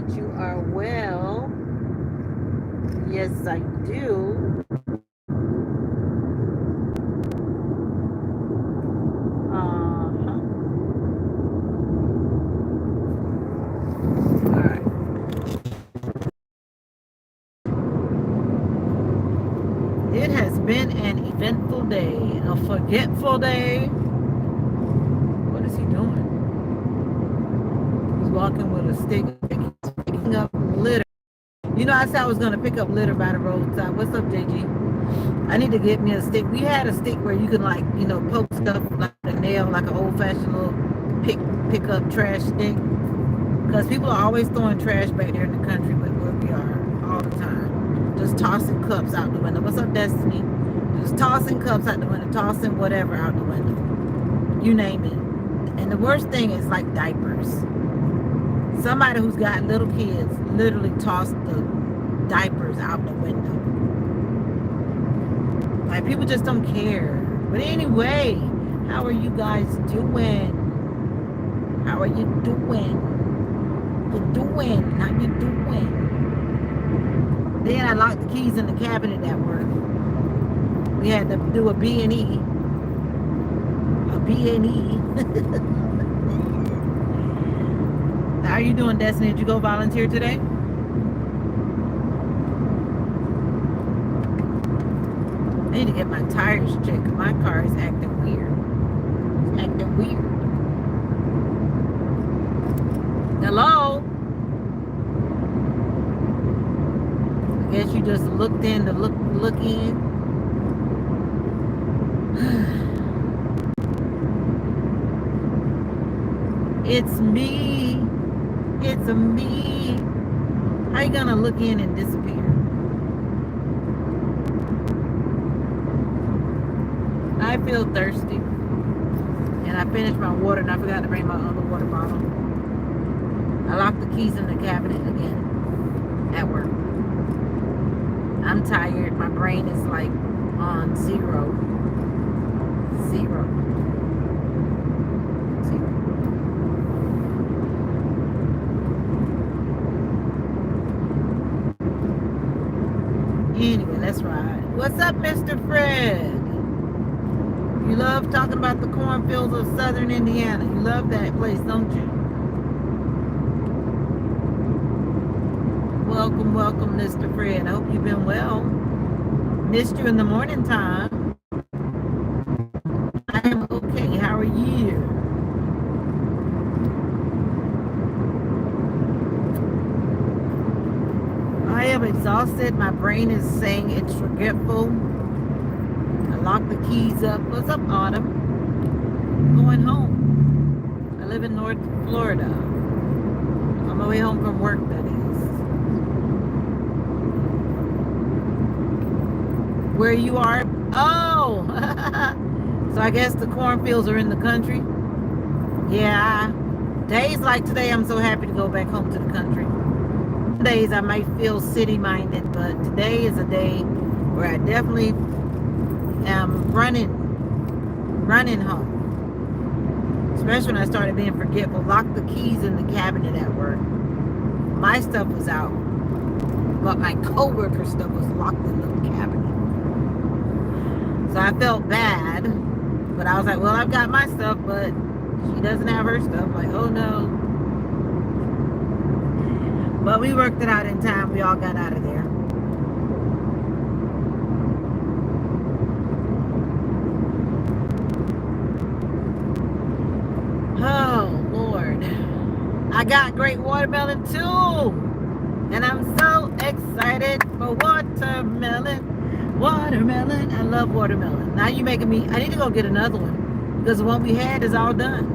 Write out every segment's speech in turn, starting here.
that you are well. Yes, I do. Uh-huh. All right. It has been an eventful day, a forgetful day. What is he doing? He's walking with a stick. He's picking up litter. You know, I said I was going to pick up litter by the roadside. What's up, JG? I need to get me a stick. We had a stick where you can, like, poke stuff like a nail, like an old-fashioned little pick up trash stick. Because people are always throwing trash back there in the country where we are all the time. Just tossing cups out the window. What's up, Destiny? Just tossing cups out the window, tossing whatever out the window. You name it. And the worst thing is like diapers. Somebody who's got little kids literally tossed the diapers out the window. Like, people just don't care. But anyway, how are you guys doing? How are you doing? You doing? How you doing? Then I locked the keys in the cabinet at work. We had to do a B&E. A B&E. How are you doing, Destiny? Did you go volunteer today? I need to get my tires checked. My car is acting weird. It's acting weird. Hello? I guess you just looked in to look in. It's me. It's a me. How you gonna look in and disappear? I feel thirsty. And I finished my water and I forgot to bring my other water bottle. I locked the keys in the cabinet again at work. I'm tired. My brain is like on zero. Anyway, let's ride. What's up, Mr. Fred? You love talking about the cornfields of southern Indiana. You love that place, don't you? Welcome, Mr. Fred. I hope you've been well. Missed you in the morning time. I am okay. How are you? I am exhausted. My brain is saying it's forgetful. I locked the keys up. What's up, Autumn? Going home. I live in North Florida. On my way home from work, that is. Where you are? Oh! So I guess the cornfields are in the country? Yeah. Days like today, I'm so happy to go back home to the country. Days I might feel city-minded, but today is a day where I definitely am running home. Especially when I started being forgetful. Locked the keys in the cabinet at work. My stuff was out, but my co-worker stuff was locked in the cabinet. So I felt bad, but I was like, well, I've got my stuff, but she doesn't have her stuff. Like, oh no. But we worked it out in time. We all got out of there. Oh, Lord. I got great watermelon too. And I'm so excited for watermelon. Watermelon. I love watermelon. Now you're making me, I need to go get another one. Because the one we had is all done.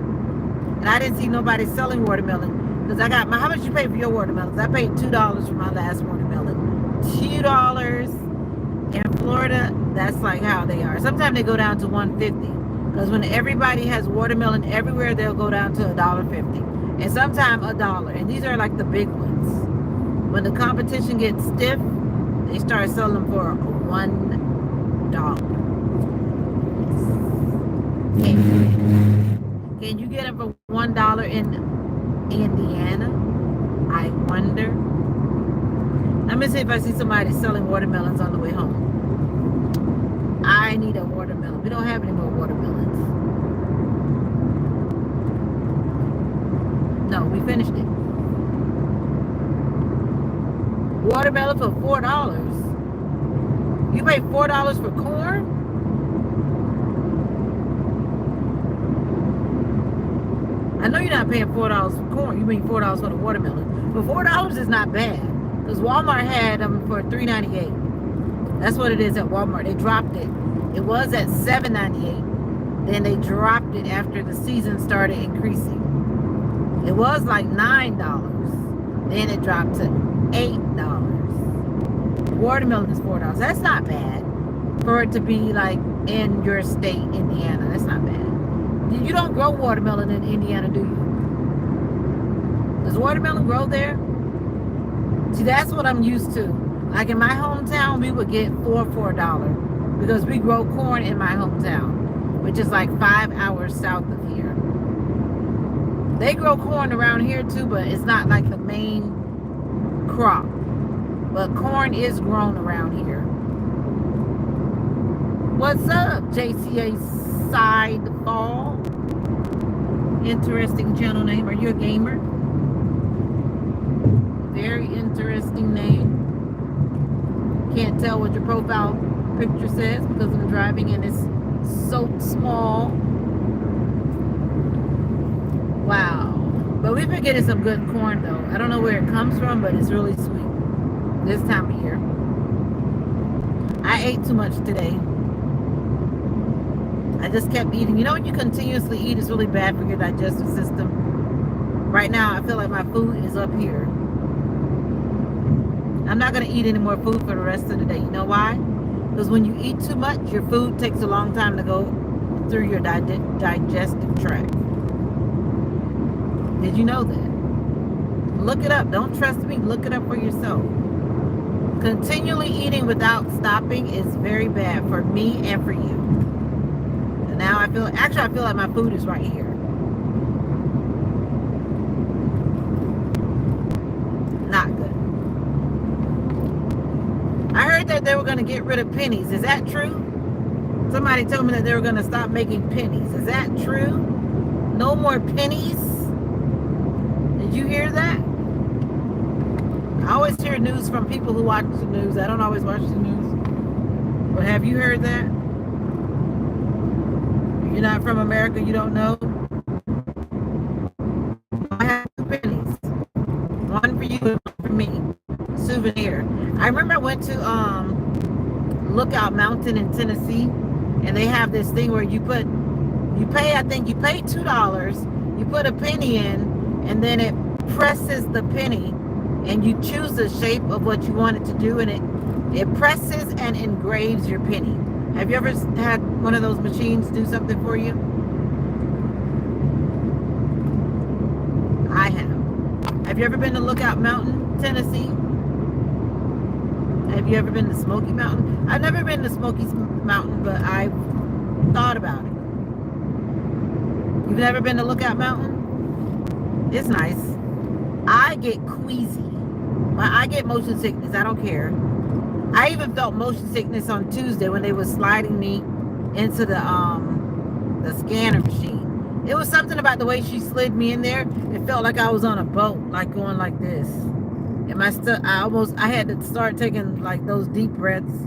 And I didn't see nobody selling watermelon. Because I got my, how much you pay for your watermelons? I paid $2 for my last watermelon. $2 in Florida, that's like how they are. Sometimes they go down to $1.50. Because when everybody has watermelon everywhere, they'll go down to $1.50. And sometimes $1. And these are like the big ones. When the competition gets stiff, they start selling them for $1. Can you get them for $1 in Indiana? I wonder. Let me see if I see somebody selling watermelons on the way home. I need a watermelon. We don't have any more watermelons. No, we finished it. Watermelon for $4. You pay $4 for corn? I know you're not paying $4 for corn. You mean $4 for the watermelon. But $4 is not bad. Because Walmart had them for $3.98. That's what it is at Walmart. They dropped it. It was at $7.98. Then they dropped it after the season started increasing. It was like $9. Then it dropped to $8. Watermelon is $4. That's not bad for it to be like in your state, Indiana. That's not bad. You don't grow watermelon in Indiana, do you? Does watermelon grow there? See, that's what I'm used to. Like in my hometown, we would get $4 for $1 because we grow corn in my hometown, which is like 5 hours south of here. They grow corn around here too, but it's not like the main crop. But corn is grown around here. What's up, JCA Sidefall? Interesting channel name. Are you a gamer? Very interesting name. Can't tell what your profile picture says because I'm driving and it's so small. Wow. But we've been getting some good corn though. I don't know where it comes from, but it's really sweet this time of year. I ate too much today. I just kept eating. You know when you continuously eat, it's really bad for your digestive system. Right now, I feel like my food is up here. I'm not going to eat any more food for the rest of the day. You know why? Because when you eat too much, your food takes a long time to go through your digestive tract. Did you know that? Look it up. Don't trust me. Look it up for yourself. Continually eating without stopping is very bad for me and for you. And now I feel like my food is right here. Not good. I heard that they were going to get rid of pennies. Is that true? Somebody told me that they were going to stop making pennies. Is that true? No more pennies? Did you hear that? I always hear news from people who watch the news. I don't always watch the news. But have you heard that? You're not from America, you don't know? I have 2 pennies. One for you and one for me. Souvenir. I remember I went to Lookout Mountain in Tennessee, and they have this thing where you pay $2, you put a penny in, and then it presses the penny, and you choose the shape of what you want it to do, and it presses and engraves your penny. Have you ever had one of those machines do something for you? I have. Have you ever been to Lookout Mountain, Tennessee? Have you ever been to Smoky Mountain? I've never been to Smoky Mountain, but I've thought about it. You've never been to Lookout Mountain? It's nice. I get queasy. I get motion sickness. I don't care. I even felt motion sickness on Tuesday when they were sliding me into the scanner machine. It was something about the way she slid me in there. It felt like I was on a boat, like going like this. And I had to start taking like those deep breaths.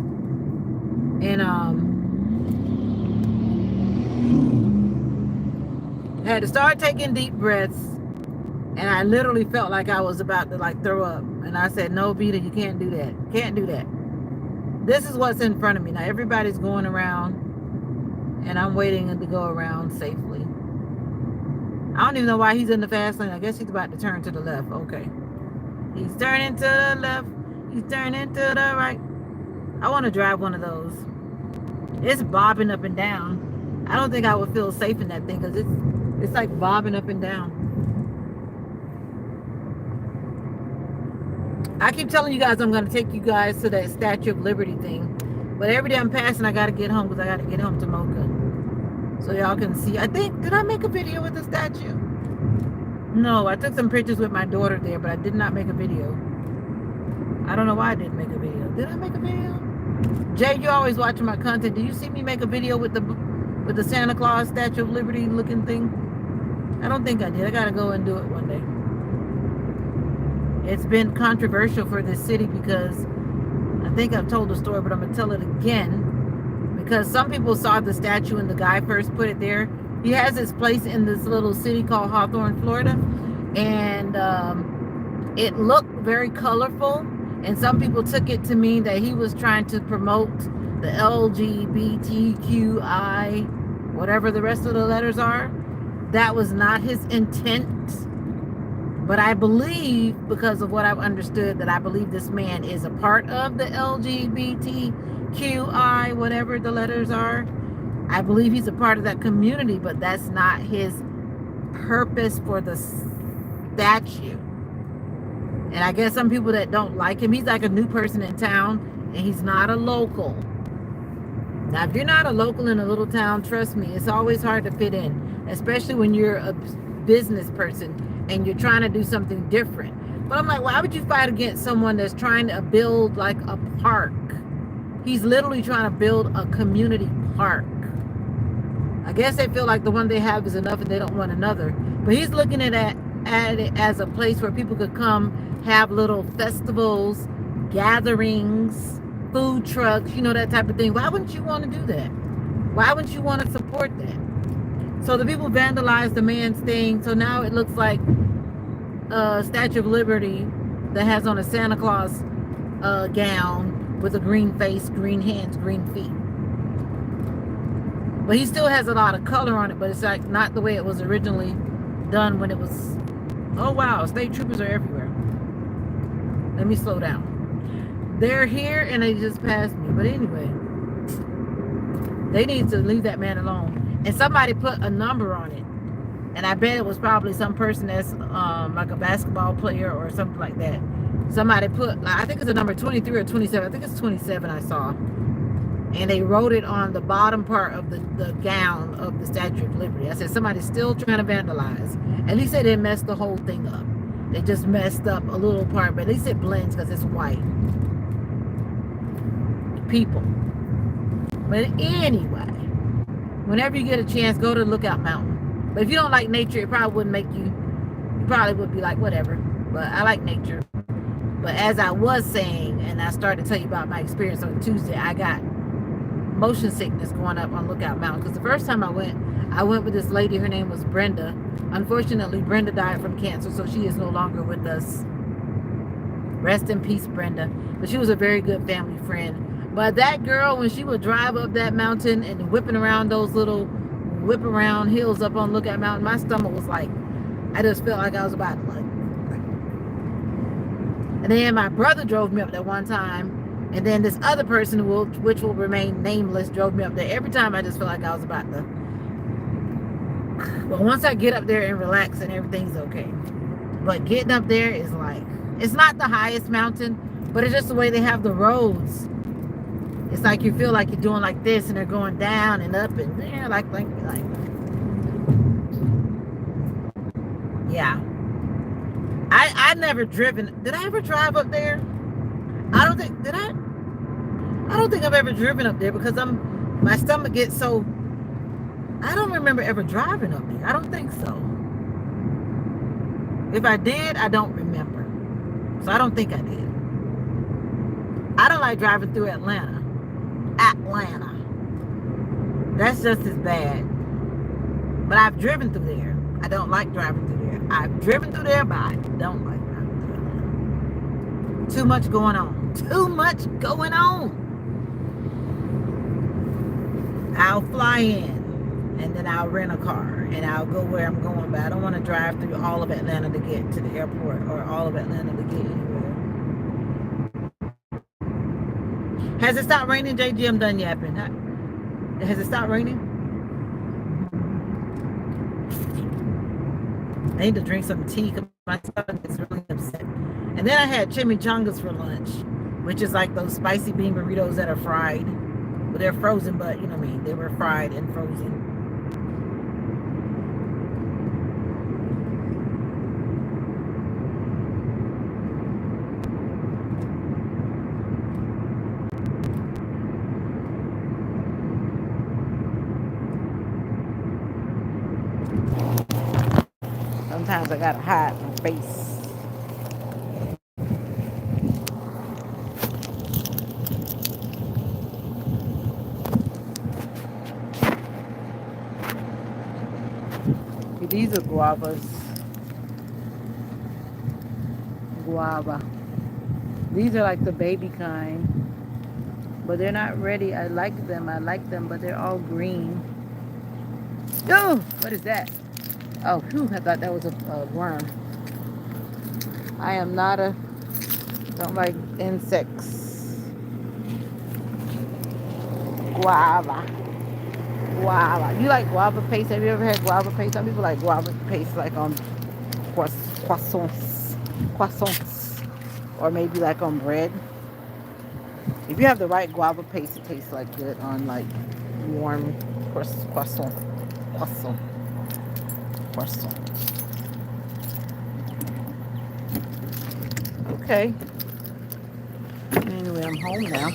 And I had to start taking deep breaths. And I literally felt like I was about to like throw up. And I said, no, Veda, you can't do that. Can't do that. This is what's in front of me. Now everybody's going around and I'm waiting to go around safely. I don't even know why he's in the fast lane. I guess he's about to turn to the left. Okay. He's turning to the left. He's turning to the right. I want to drive one of those. It's bobbing up and down. I don't think I would feel safe in that thing because it's like bobbing up and down. I keep telling you guys I'm going to take you guys to that Statue of Liberty thing. But every day I'm passing, I got to get home because I got to get home to Mocha. So y'all can see. Did I make a video with the statue? No, I took some pictures with my daughter there, but I did not make a video. I don't know why I didn't make a video. Did I make a video? Jay, you always watching my content. Do you see me make a video with the Santa Claus Statue of Liberty looking thing? I don't think I did. I gotta go and do it one day. It's been controversial for this city because I think I've told the story, but I'm gonna tell it again because some people saw the statue and the guy first put it there. He has his place in this little city called Hawthorne, Florida, and it looked very colorful. And some people took it to mean that he was trying to promote the LGBTQI, whatever the rest of the letters are. That was not his intent. But I believe, because of what I've understood, that I believe this man is a part of the LGBTQI, whatever the letters are. I believe he's a part of that community, but that's not his purpose for the statue. And I guess some people that don't like him, he's like a new person in town, and he's not a local. Now, if you're not a local in a little town, trust me, it's always hard to fit in, especially when you're a business person and you're trying to do something different. But I'm like, why would you fight against someone that's trying to build like a park? He's literally trying to build a community park. I guess they feel like the one they have is enough and they don't want another. But he's looking at it as a place where people could come have little festivals, gatherings, food trucks, you know, that type of thing. Why wouldn't you want to do that? Why wouldn't you want to support that? So the people vandalized the man's thing. So now it looks like a Statue of Liberty that has on a Santa Claus gown with a green face, green hands, green feet. But he still has a lot of color on it, but it's like not the way it was originally done when it was. Oh wow, state troopers are everywhere. Let me slow down. They're here and they just passed me. But anyway, they need to leave that man alone. And somebody put a number on it. And I bet it was probably some person that's like a basketball player or something like that. Somebody put, I think it's a number 23 or 27. I think it's 27 I saw. And they wrote it on the bottom part of the gown of the Statue of Liberty. I said, somebody's still trying to vandalize. At least they didn't mess the whole thing up. They just messed up a little part, but at least it blends because it's white. People. But anyway, whenever you get a chance, go to Lookout Mountain. But if you don't like nature, it probably wouldn't make you probably would be like, whatever. But I like nature. But as I was saying, and I started to tell you about my experience on Tuesday, I got motion sickness going up on Lookout Mountain. Because the first time I went with this lady. Her name was Brenda. Unfortunately, Brenda died from cancer, so she is no longer with us. Rest in peace, Brenda. But she was a very good family friend. But that girl, when she would drive up that mountain and whipping around those little whip around hills up on Lookout Mountain, my stomach was like, I just felt like I was about to like. And then my brother drove me up there one time, and then this other person, which will remain nameless, drove me up there. Every time I just felt like I was about to. But once I get up there and relax, and everything's okay. But getting up there is like, it's not the highest mountain, but it's just the way they have the roads. It's like you feel like you're doing like this, and they're going down and up and there, like. Yeah. I never driven. Did I ever drive up there? I don't think. Did I? I don't think I've ever driven up there because my stomach gets so. I don't remember ever driving up there. I don't think so. If I did, I don't remember. So I don't think I did. I don't like driving through Atlanta. That's just as bad. But I've driven through there. I don't like driving through there. I've driven through there, but I don't like driving through Atlanta. Too much going on. Too much going on. I'll fly in. And then I'll rent a car and I'll go where I'm going, but I don't want to drive through all of Atlanta to get to the airport or all of Atlanta to get anywhere. Has it stopped raining, JG? I'm done yapping. Has it stopped raining? I need to drink some tea because my stomach is really upset. And then I had chimichangas for lunch, which is like those spicy bean burritos that are fried. Well, they're frozen, but you know what I mean. They were fried and frozen. Sometimes I gotta hide my face. These are guavas. Guava. These are like the baby kind, but they're not ready. I like them, but they're all green. Oh, what is that? Oh, whew, I thought that was a worm. I am not a, don't like insects. Guava. Guava. You like guava paste? Have you ever had guava paste? Some people like guava paste like on croissants. Croissants. Or maybe like on bread. If you have the right guava paste, it tastes like good on like warm croissant. Croissant. Croissant. Okay. Anyway, I'm home now.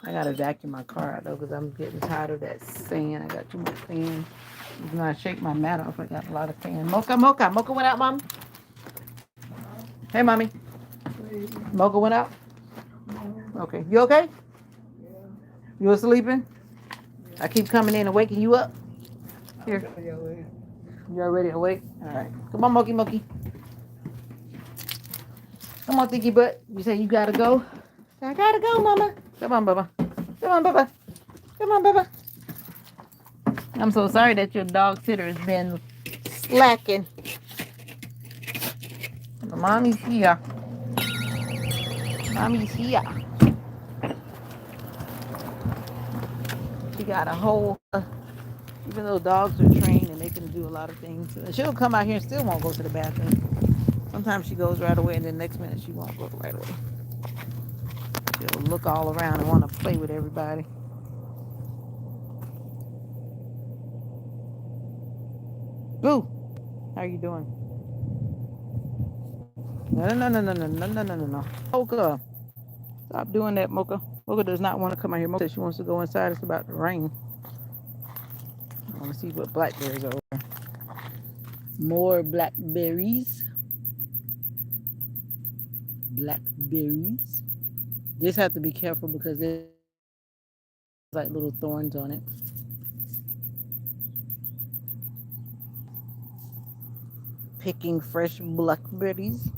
I gotta vacuum my car out though because I'm getting tired of that sand. I got too much sand. When I shake my mat off, I got a lot of sand. Mocha, Mocha. Mocha went out, Mom? Hey, Mommy. Mocha went out? Okay. You okay? You were sleeping? I keep coming in and waking you up? Here. You already awake? All right. Come on, Moki Moki. Come on, Thinky Butt. You say you gotta go? I gotta go, Mama. Come on, Bubba. Come on, Bubba. Come on, Bubba. I'm so sorry that your dog sitter has been slacking. Mommy's here. Mommy's here. She got a whole, even though dogs are trained and they can do a lot of things, she'll come out here and still won't go to the bathroom. Sometimes she goes right away and then next minute she won't go right away. She'll look all around and want to play with everybody. Boo! How you doing? No. Mocha! Stop doing that, Mocha. Mocha does not want to come out here. Mocha says she wants to go inside. It's about to rain. I want to see what blackberries are over. More blackberries. Blackberries. Just have to be careful because there's like little thorns on it. Picking fresh blackberries.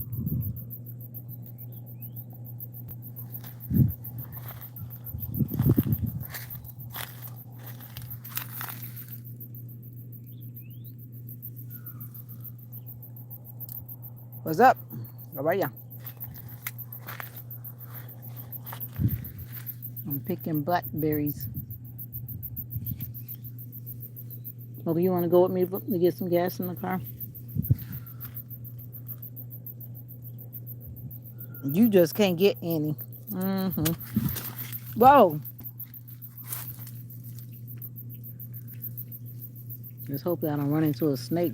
What's up? How are ya? I'm picking blackberries. Oh, you want to go with me to get some gas in the car? You just can't get any. Whoa. Let's hope that I don't run into a snake.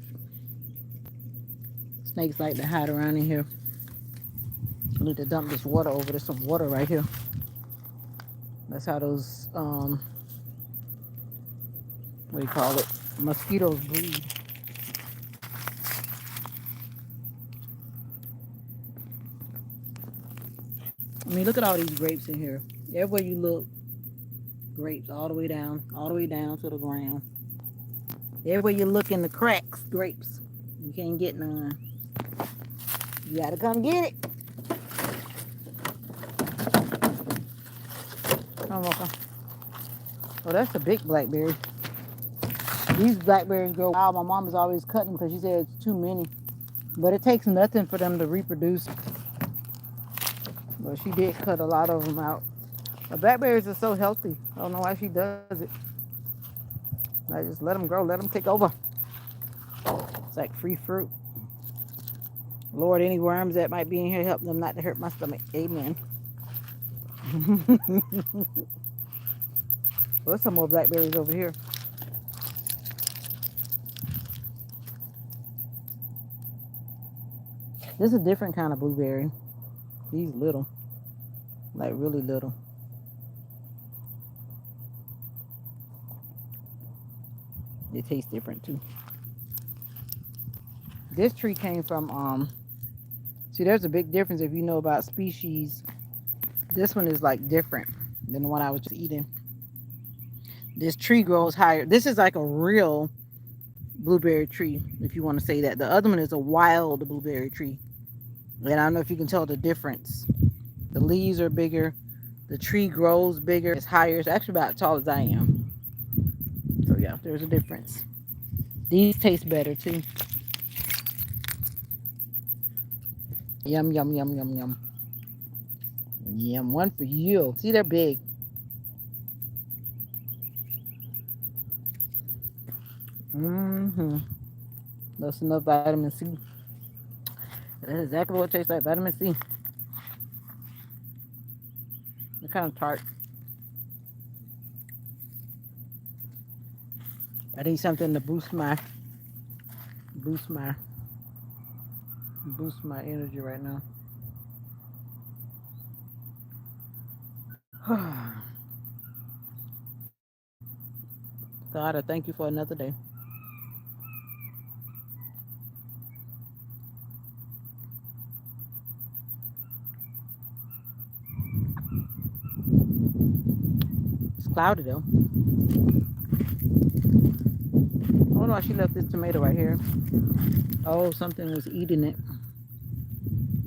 Snakes like to hide around in here. I need to dump this water over. There's some water right here. That's how those, what do you call it? Mosquitoes breed. I mean, look at all these grapes in here. Everywhere you look, grapes all the way down to the ground. Everywhere you look in the cracks, grapes. You can't get none. You gotta come get it. Come on. Oh, that's a big blackberry. These blackberries grow wild. My mom is always cutting because she said it's too many. But it takes nothing for them to reproduce. But she did cut a lot of them out. The blackberries are so healthy. I don't know why she does it. I just let them grow. Let them take over. It's like free fruit. Lord, any worms that might be in here, help them not to hurt my stomach. Amen. Well, there's some more blackberries over here. This is a different kind of blueberry. These little. Like really little. It tastes different too. This tree came from see, there's a big difference if you know about species. This one is like different than the one I was just eating. This tree grows higher. This is like a real blueberry tree, if you want to say that. The other one is a wild blueberry tree. And I don't know if you can tell the difference. The leaves are bigger. The tree grows bigger. It's higher. It's actually about as tall as I am. So yeah, there's a difference. These taste better too. Yum, yum, yum, yum, yum. Yum, one for you. See, they're big. Mm-hmm. That's enough vitamin C. That's exactly what it tastes like, vitamin C. They're kind of tart. I need something to boost my boost my energy right now. God, I thank you for another day. It's cloudy though. Oh no, she left this tomato right here. Oh, something was eating it.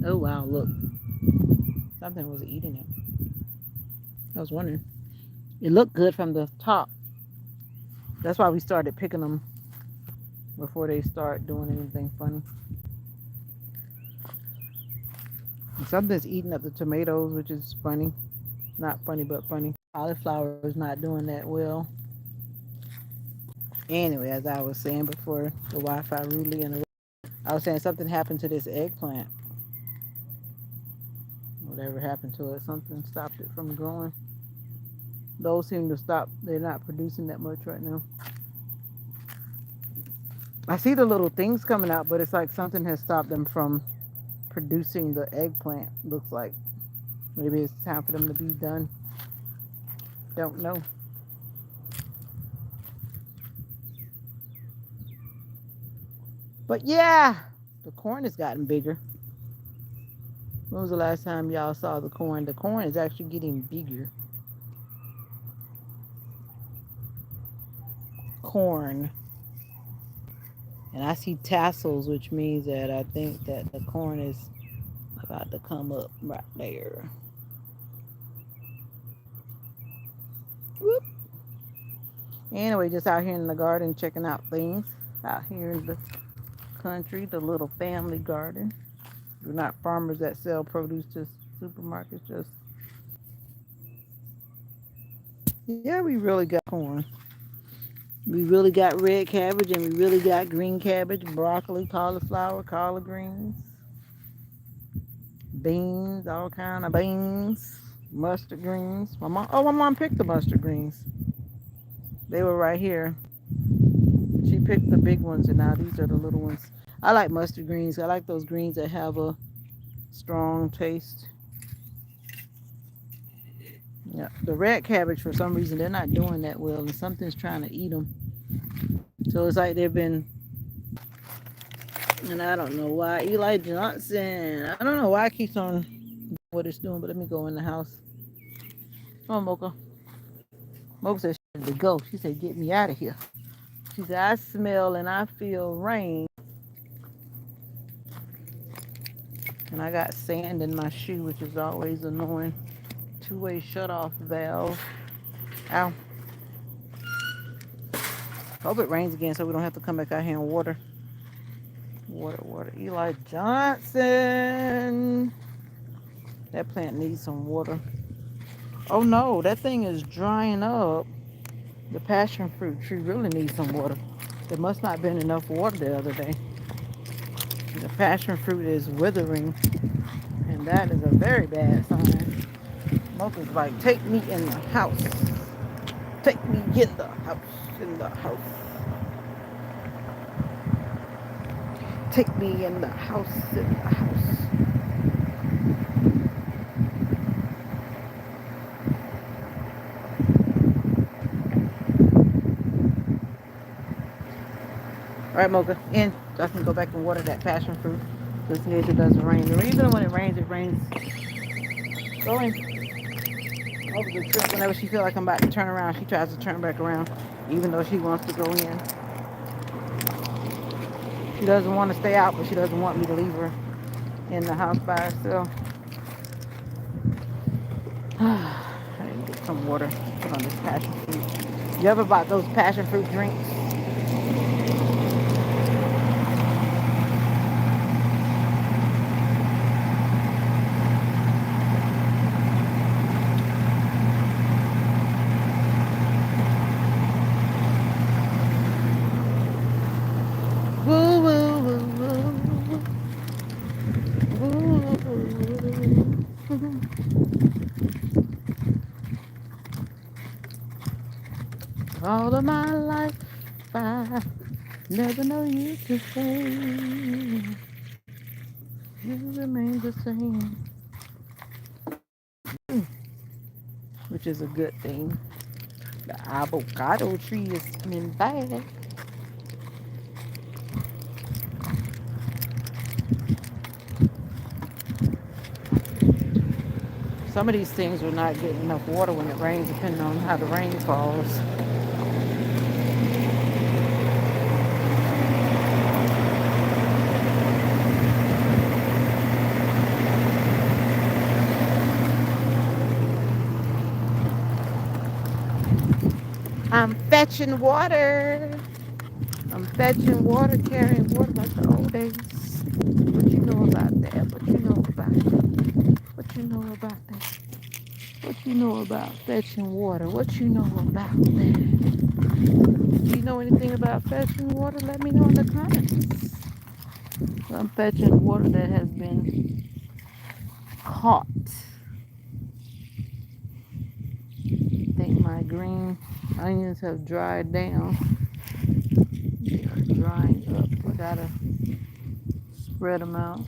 Oh wow, look. Something was eating it. I was wondering. It looked good from the top. That's why we started picking them before they start doing anything funny. And something's eating up the tomatoes, which is funny. Not funny, but funny. Cauliflower is not doing that well. Anyway, as I was saying before, the Wi-Fi rudely interrupted. I was saying something happened to this eggplant. Whatever happened to it, something stopped it from growing. Those seem to stop. They're not producing that much right now. I see the little things coming out, but it's like something has stopped them from producing the eggplant. Looks like maybe it's time for them to be done. Don't know. But yeah, the corn has gotten bigger. When was the last time y'all saw the corn? The corn is actually getting bigger. Corn. And I see tassels, which means that I think that the corn is about to come up right there. Whoop. Anyway, just out here in the garden checking out things. Out here in the country, the little family garden. We're not farmers that sell produce to supermarkets, just yeah, we really got corn. We really got red cabbage and we really got green cabbage, broccoli, cauliflower, collard greens, beans, all kind of beans, mustard greens. My mom picked the mustard greens. They were right here. She picked the big ones and now these are the little ones. I like mustard greens. I like those greens that have a strong taste. Yeah, the red cabbage for some reason they're not doing that well and something's trying to eat them. So it's like they've been, and I don't know why. Eli Johnson. I don't know why it keeps on what it's doing, but let me go in the house. Come on, Mocha. Mocha said she had to go. She said, get me out of here. She said, I smell and I feel rain. And I got sand in my shoe, which is always annoying. Two-way shut-off valve. Ow. Hope it rains again so we don't have to come back out here and water. Water. Eli Johnson. That plant needs some water. Oh no, that thing is drying up. The passion fruit tree really needs some water. There must not have been enough water the other day. The passion fruit is withering, and that is a very bad sign. Mocha's like, take me in the house. Take me in the house. In the house. Take me in the house. In the house. All right, Mocha, in. So I can go back and water that passion fruit just in case it doesn't rain. The reason when it rains, going over the trip. Whenever she feels like I'm about to turn around, she tries to turn back around, even though she wants to go in. She doesn't want to stay out, but she doesn't want me to leave her in the house by herself. I need to get some water put on this passion fruit. You ever bought those passion fruit drinks? Woo, woo, woo, woo. Woo, woo, woo. All of my life, I never know you to say you remain the same, which is a good thing. The avocado tree is coming back. Some of these things are not getting enough water when it rains, depending on how the rain falls. I'm fetching water. I'm fetching water, carrying water like the old days. What you know about that? What you know about it? What you know about that? What you know about fetching water? What you know about that? Do you know anything about fetching water? Let me know in the comments. I'm fetching water that has been caught. I think my green onions have dried down. They are drying up. I gotta spread them out.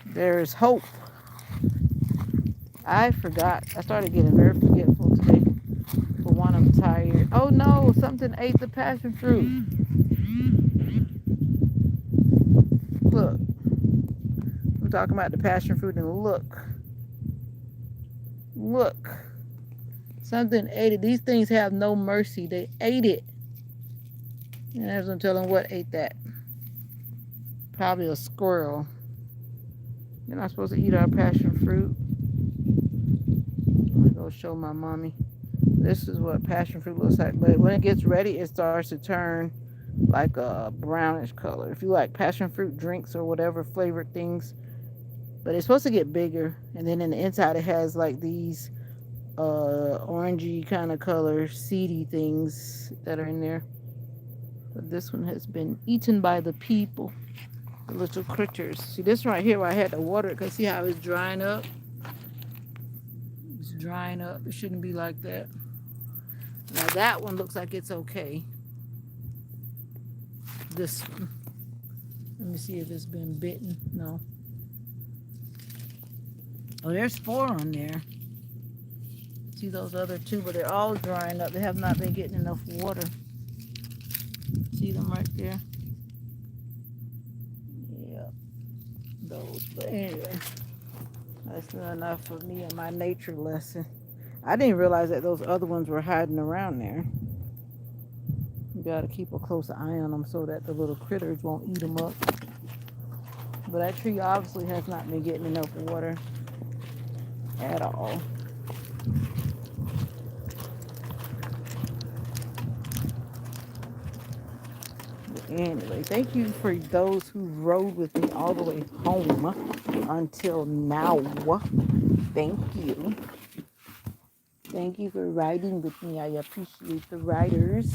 There is hope. I forgot. I started getting very forgetful today. For one, I'm tired. Oh no, something ate the passion fruit. Look. I'm talking about the passion fruit and look. Look. Something ate it. These things have no mercy. They ate it. And there's no telling what ate that. Probably a squirrel. You're not supposed to eat our passion fruit. I'm gonna go show my mommy. This is what passion fruit looks like. But when it gets ready, it starts to turn like a brownish color. If you like passion fruit drinks or whatever flavored things, but it's supposed to get bigger. And then in the inside, it has like these orangey kind of color seedy things that are in there. But this one has been eaten by the people, the little critters. See this right here where I had to water it, because see how it's drying up? It's drying up. It shouldn't be like that. Now that one looks like it's okay. This one. Let me see if it's been bitten. No. Oh, there's 4 on there. See those other 2, but they're all drying up. They have not been getting enough water. See them right there? Yep. Those. But anyway, that's not enough for me and my nature lesson. I didn't realize that those other ones were hiding around there. You gotta keep a close eye on them so that the little critters won't eat them up. But that tree obviously has not been getting enough water at all. But anyway, thank you for those who rode with me all the way home until now. Thank you. Thank you for riding with me. I appreciate the riders.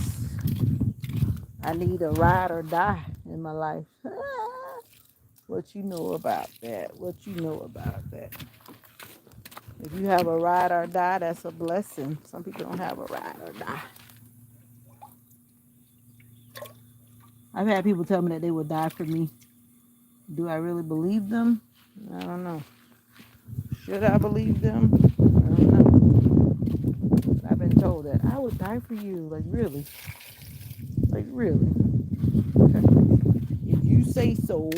I need a ride or die in my life. What you know about that? What you know about that? If you have a ride or die, that's a blessing. Some people don't have a ride or die. I've had people tell me that they would die for me. Do I really believe them? I don't know. Should I believe them? I don't know. I've been told that I would die for you. Like really? Like really? If you say so.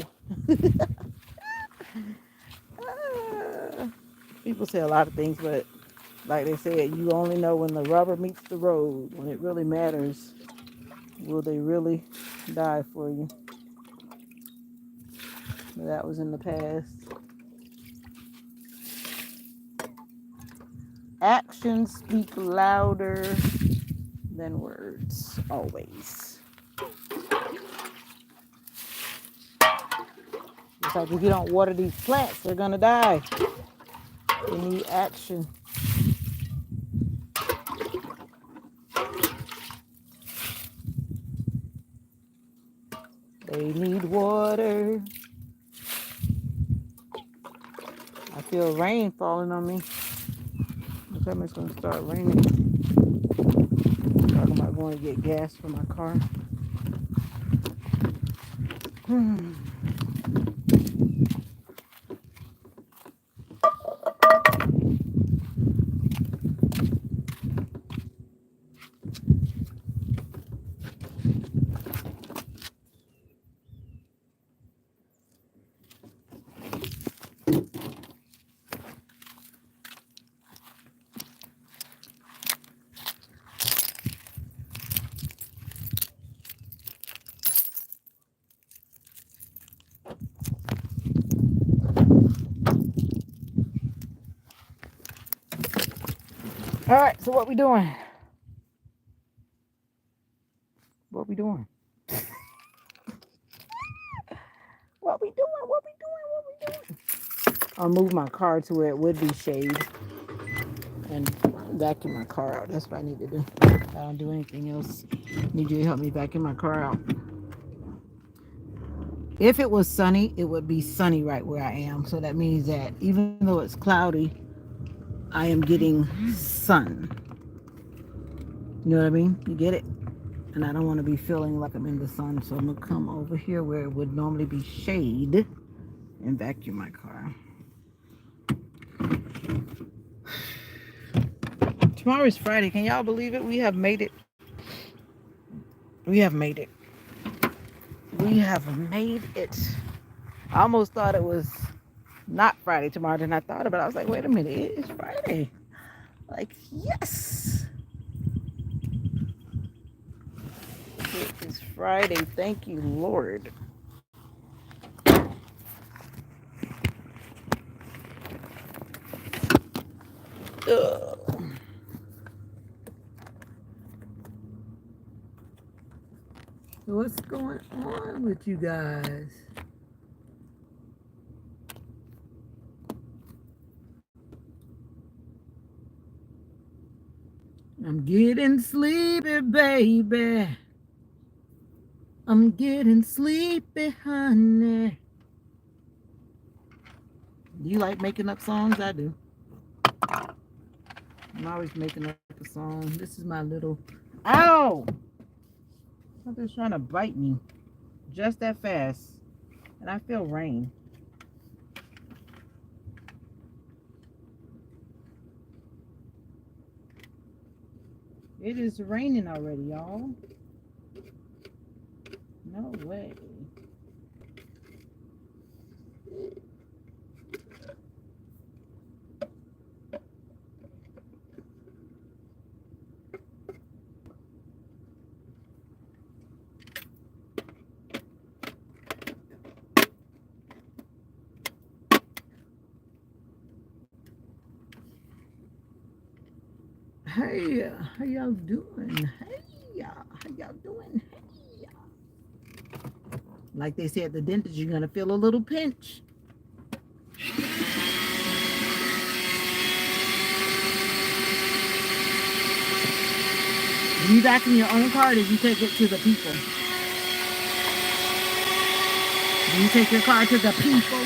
Ah. People say a lot of things, but like they said, you only know when the rubber meets the road, when it really matters. Will they really die for you? But that was in the past. Actions speak louder than words, always. It's like if you don't water these plants, they're gonna die. They need action. They need water. I feel rain falling on me. Looks like it's gonna start raining. Talking about going to get gas for my car. All right, so what we doing? What we doing? What we doing? What we doing? What we doing? I'll move my car to where it would be shade and vacuum my car out. That's what I need to do. I don't do anything else. I need you to help me vacuum my car out. If it was sunny, it would be sunny right where I am. So that means that even though it's cloudy, I am getting sun. You know what I mean? You get it? And I don't want to be feeling like I'm in the sun. So I'm going to come over here where it would normally be shade and vacuum my car. Tomorrow is Friday. Can y'all believe it? We have made it. We have made it. We have made it. I almost thought it was not Friday tomorrow. Then I thought about it. I was like, wait a minute. It is Friday. Like, yes. It is Friday. Thank you, Lord. Ugh. What's going on with you guys? I'm getting sleepy, baby. I'm getting sleepy, honey. You like making up songs? I do. I'm always making up a song. This is my little... Ow! Something's trying to bite me. Just that fast. And I feel rain. It is raining already, y'all. No way. Hey, how y'all doing? Hey, how y'all doing? Hey. Like they say at the dentist, you're gonna feel a little pinch. You back in your own car, did you take it to the people? Do you take your car to the people?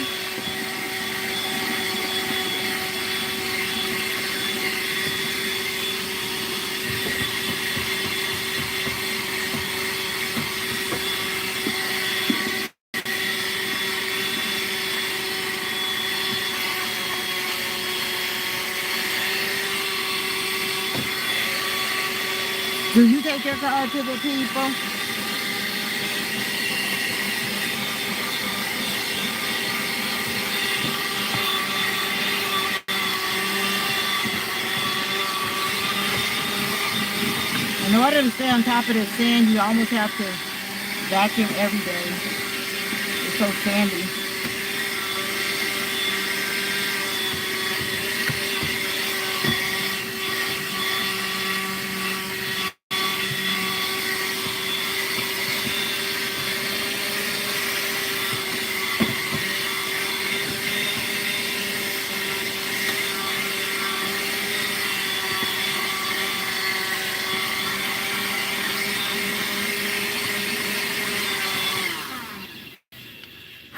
Do you take your car to the people? In order to stay on top of the sand, you almost have to vacuum every day. It's so sandy.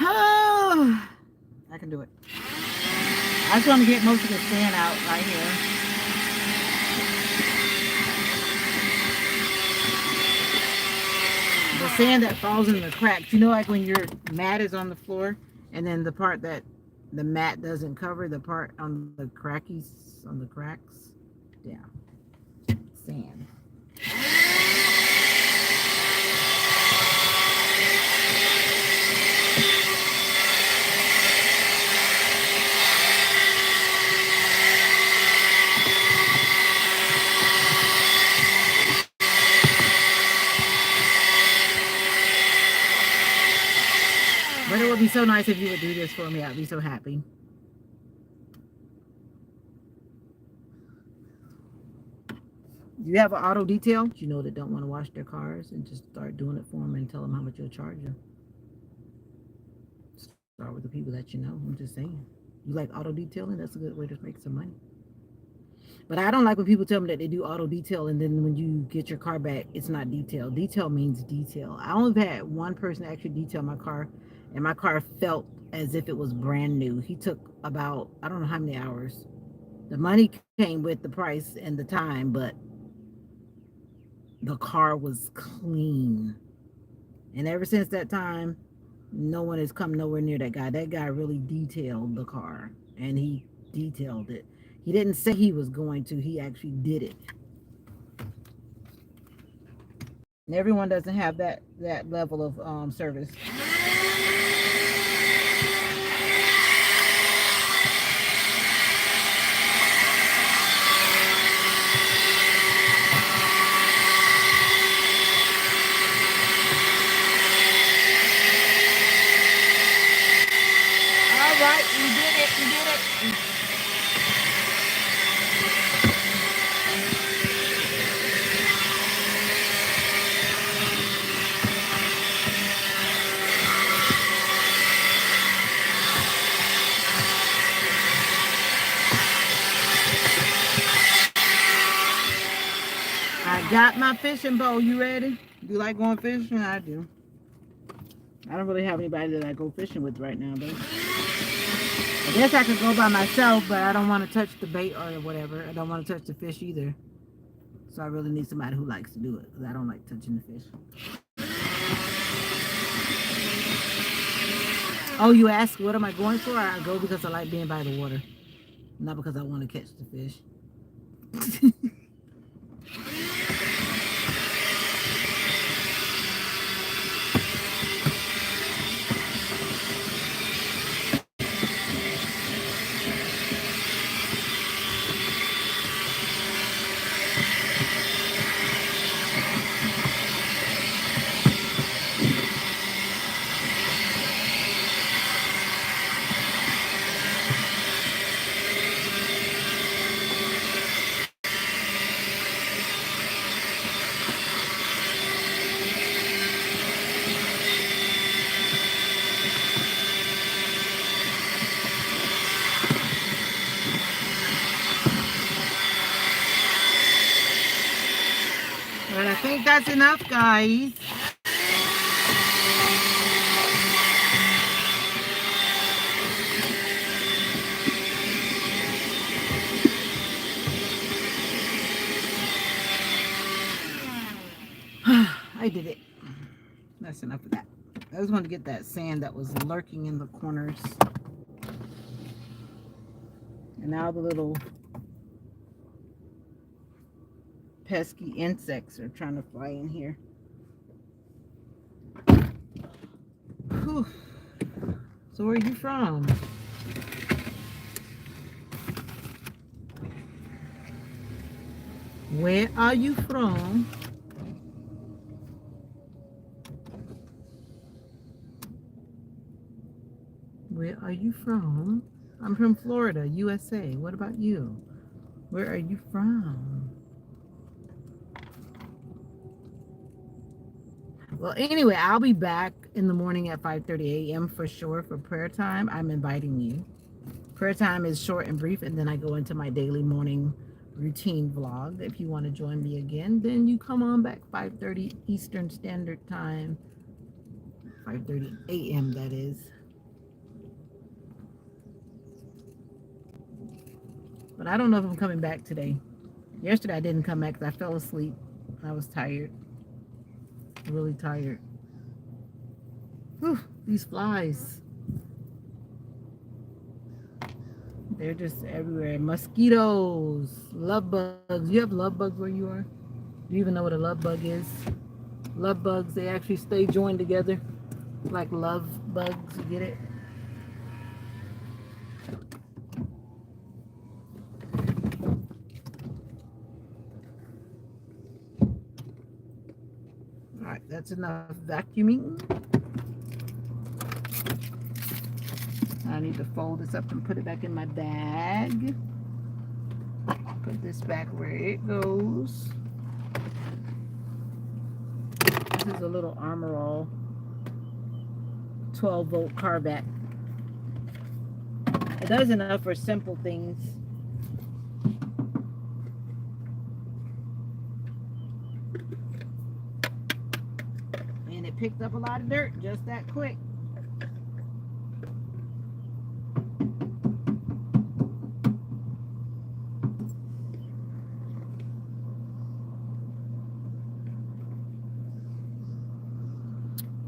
Oh, I can do it. I just want to get most of the sand out right here. The sand that falls in the cracks. You know, like when your mat is on the floor, and then the part that the mat doesn't cover, the part on the crackies, on the cracks. Yeah, sand. But it would be so nice if you would do this for me. I'd be so happy. Do you have an auto detail? You know that don't want to wash their cars and just start doing it for them and tell them how much you'll charge them. Start with the people that you know. I'm just saying. You like auto detailing? That's a good way to make some money. But I don't like when people tell me that they do auto detail and then when you get your car back, it's not detail. Detail means detail. I only had one person actually detail my car, and my car felt as if it was brand new. He took about, I don't know how many hours. The money came with the price and the time, but the car was clean. And ever since that time, no one has come nowhere near that guy. That guy really detailed the car, and he detailed it. He didn't say he was going to, he actually did it. And everyone doesn't have that level of service. All right, you did it. You did it. I got my fishing bowl. You ready? You like going fishing? I do. I don't really have anybody that I go fishing with right now, though. I guess I could go by myself, but I don't want to touch the bait or whatever. I don't want to touch the fish either. So I really need somebody who likes to do it because I don't like touching the fish. Oh, you ask what am I going for? I go because I like being by the water, not because I want to catch the fish. But I think that's enough, guys. I did it. That's enough of that. I just wanted to get that sand that was lurking in the corners. And now the little pesky insects are trying to fly in here. Whew. So where are you from? Where are you from? Where are you from? I'm from Florida, USA. What about you? Where are you from? Well, anyway, I'll be back in the morning at 5:30 a.m. for sure for prayer time. I'm inviting you. Prayer time is short and brief, and then I go into my daily morning routine vlog. If you want to join me again, then you come on back 5:30 Eastern Standard Time. 5:30 a.m. that is. But I don't know if I'm coming back today. Yesterday I didn't come back because I fell asleep. I was tired. Really tired. Whew, these flies. They're just everywhere. Mosquitoes, love bugs. You have love bugs where you are? Do you even know what a love bug is? Love bugs, they actually stay joined together like love bugs. You get it? All right, that's enough vacuuming. I need to fold this up and put it back in my bag. Put this back where it goes. This is a little Armor All 12-volt car back. It does enough for simple things. And it picked up a lot of dirt just that quick.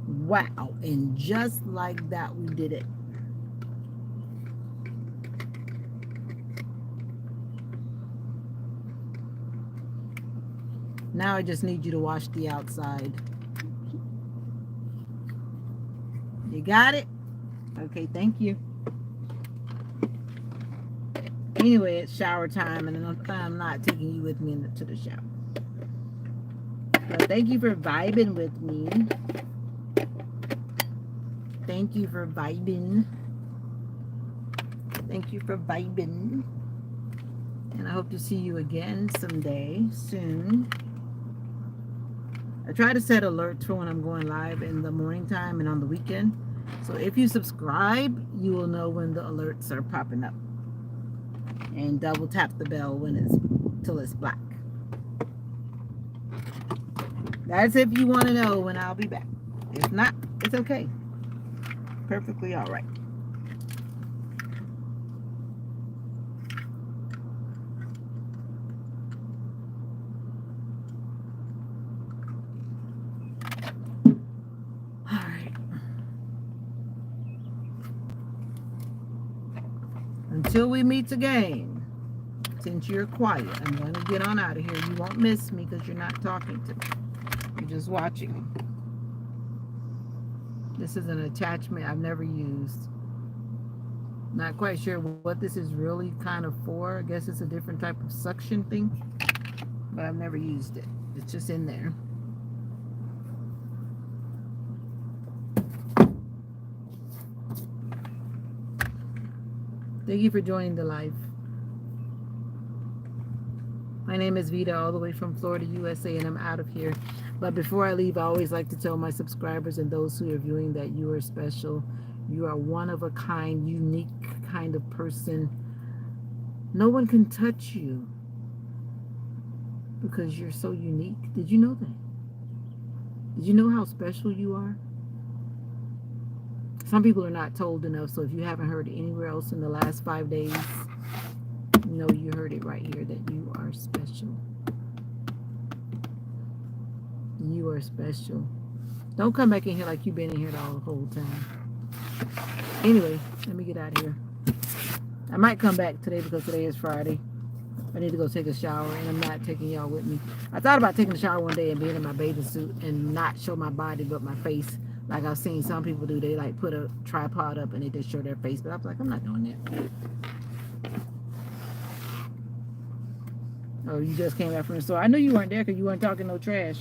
Wow, and just like that we did it. Now I just need you to wash the outside. You got it? Okay, thank you. Anyway, it's shower time, and I'm not taking you with me to the shower. But thank you for vibing with me. Thank you for vibing. Thank you for vibing. And I hope to see you again someday, soon. I try to set alerts for when I'm going live in the morning time and on the weekend. So if you subscribe, you will know when the alerts are popping up. And double tap the bell when it's till it's black. That's if you want to know when I'll be back. If not, it's okay. Perfectly all right. All right. Until we meet again, since you're quiet, I'm going to get on out of here. You won't miss me because you're not talking to me. You're just watching me. This is an attachment I've never used. Not quite sure what this is really kind of for. I guess it's a different type of suction thing, but I've never used it. It's just in there. Thank you for joining the live. My name is Veda, all the way from Florida, USA, and I'm out of here. But before I leave, I always like to tell my subscribers and those who are viewing that you are special. You are one of a kind, unique kind of person. No one can touch you because you're so unique. Did you know that? Did you know how special you are? Some people are not told enough, so if you haven't heard it anywhere else in the last 5 days, know you heard it right here, that you are special. You are special. Don't come back in here like you've been in here the whole time. Anyway, let me get out of here. I might come back today because today is Friday. I need to go take a shower, and I'm not taking y'all with me. I thought about taking a shower one day and being in my bathing suit and not show my body but my face. Like I've seen some people do. They like put a tripod up and they just show their face. But I was like, I'm not doing that. Oh, you just came back from the store. I knew you weren't there because you weren't talking no trash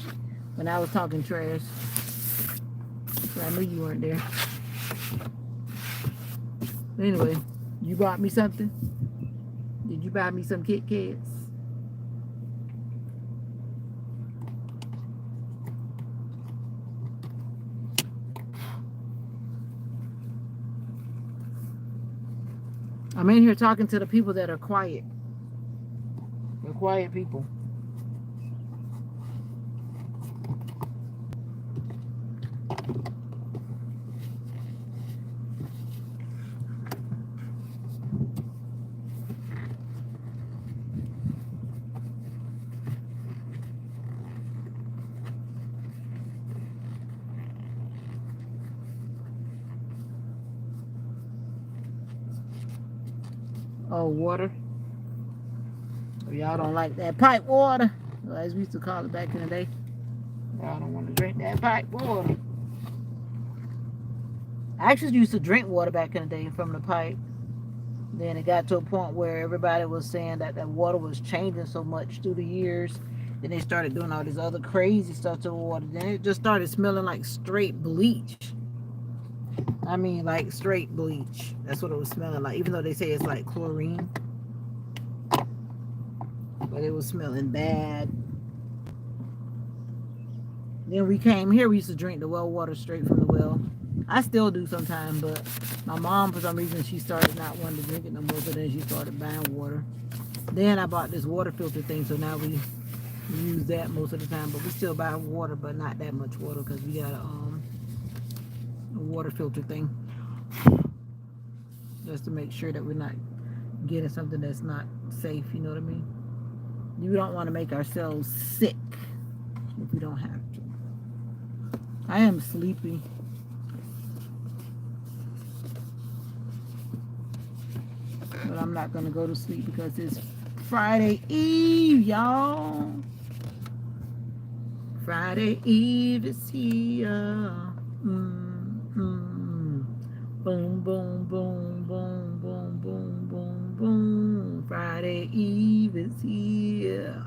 when I was talking trash. So I knew you weren't there. Anyway, you bought me something? Did you buy me some Kit Kats? I'm in here talking to the people that are quiet. The quiet people. Oh, water. Oh, y'all don't like that pipe water, as we used to call it back in the day. Y'all don't want to drink that pipe water. I actually used to drink water back in the day from the pipe. Then it got to a point where everybody was saying that that water was changing so much through the years. Then they started doing all this other crazy stuff to the water. Then it just started smelling like straight bleach. I mean, like straight bleach. That's what it was smelling like, even though they say it's like chlorine. But it was smelling bad. Then we came here, we used to drink the well water straight from the well. I still do sometimes, but my mom, for some reason, she started not wanting to drink it no more, so then she started buying water. Then I bought this water filter thing, so now we use that most of the time, but we still buy water, but not that much water, because we got a water filter thing, just to make sure that we're not getting something that's not safe, you know what I mean? You don't want to make ourselves sick if we don't have to. I am sleepy. But I'm not going to go to sleep because it's Friday Eve, y'all. Friday Eve is here. Boom, boom, boom, boom, boom, boom, boom, boom. Friday Eve is here.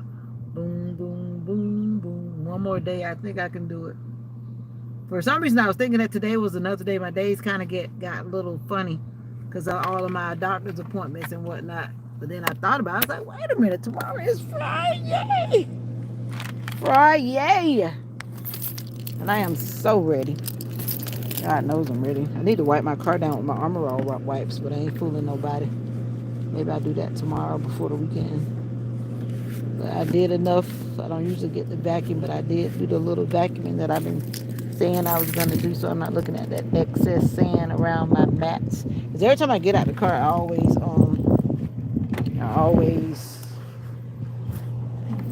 Boom, boom, boom, boom. One more day, I think I can do it. For some reason, I was thinking that today was another day. My days kind of got a little funny because of all of my doctor's appointments and whatnot. But then I thought about it. I was like, wait a minute, tomorrow is Friday. Friday. And I am so ready. God knows I'm ready. I need to wipe my car down with my Armor All wipes, but I ain't fooling nobody. Maybe I'll do that tomorrow before the weekend. But I did enough. I don't usually get the vacuum, but I did do the little vacuuming that I've been saying I was going to do, so I'm not looking at that excess sand around my mats. Because every time I get out the car, I always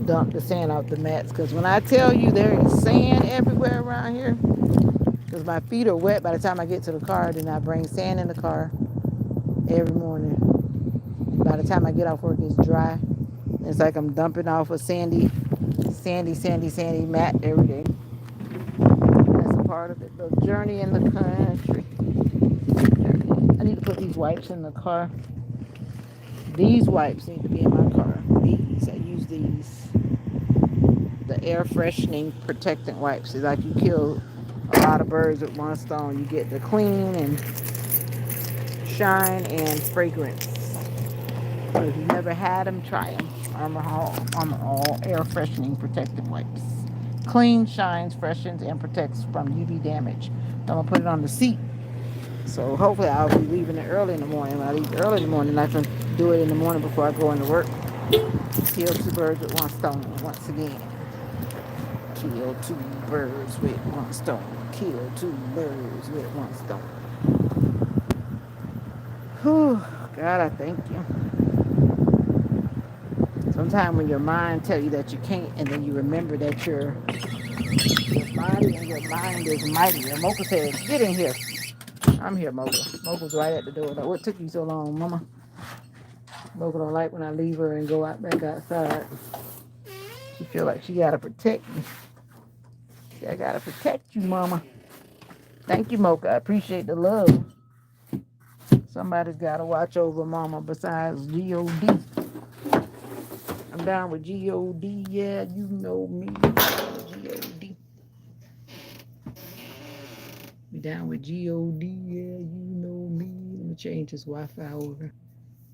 dump the sand out the mats. Because when I tell you there is sand everywhere around here, because my feet are wet by the time I get to the car, then I bring sand in the car every morning. By the time I get off work, it's dry. It's like I'm dumping off a sandy mat every day. That's a part of it. The journey in the country. I need to put these wipes in the car. These wipes need to be in my car. These. I use these. The air freshening protectant wipes. It's like you kill a lot of birds with one stone. You get the clean and shine and fragrance. So if you've never had them, try them. Armor All air freshening protectant wipes. Clean, shines, freshens, and protects from UV damage. I'm gonna put it on the seat. So hopefully I'll be leaving it early in the morning. When I leave early in the morning, I can do it in the morning before I go into work. Kill two birds with one stone once again. Kill two birds with one stone. Kill two birds with one stone. Whew, God, I thank you. Sometimes when your mind tells you that you can't, and then you remember that your body and your mind is mightier. Mocha said, get in here. I'm here, Mocha. Mocha's right at the door. Like, what took you so long, Mama? Mocha don't like when I leave her and go out back outside. She feel like she gotta protect me. I gotta protect you, Mama. Thank you, Mocha. I appreciate the love. Somebody's gotta watch over Mama besides G.O.D. I'm down with G.O.D. Yeah, you know me. G.O.D. Be down with G.O.D. Yeah, you know me. Let me change this Wi-Fi over.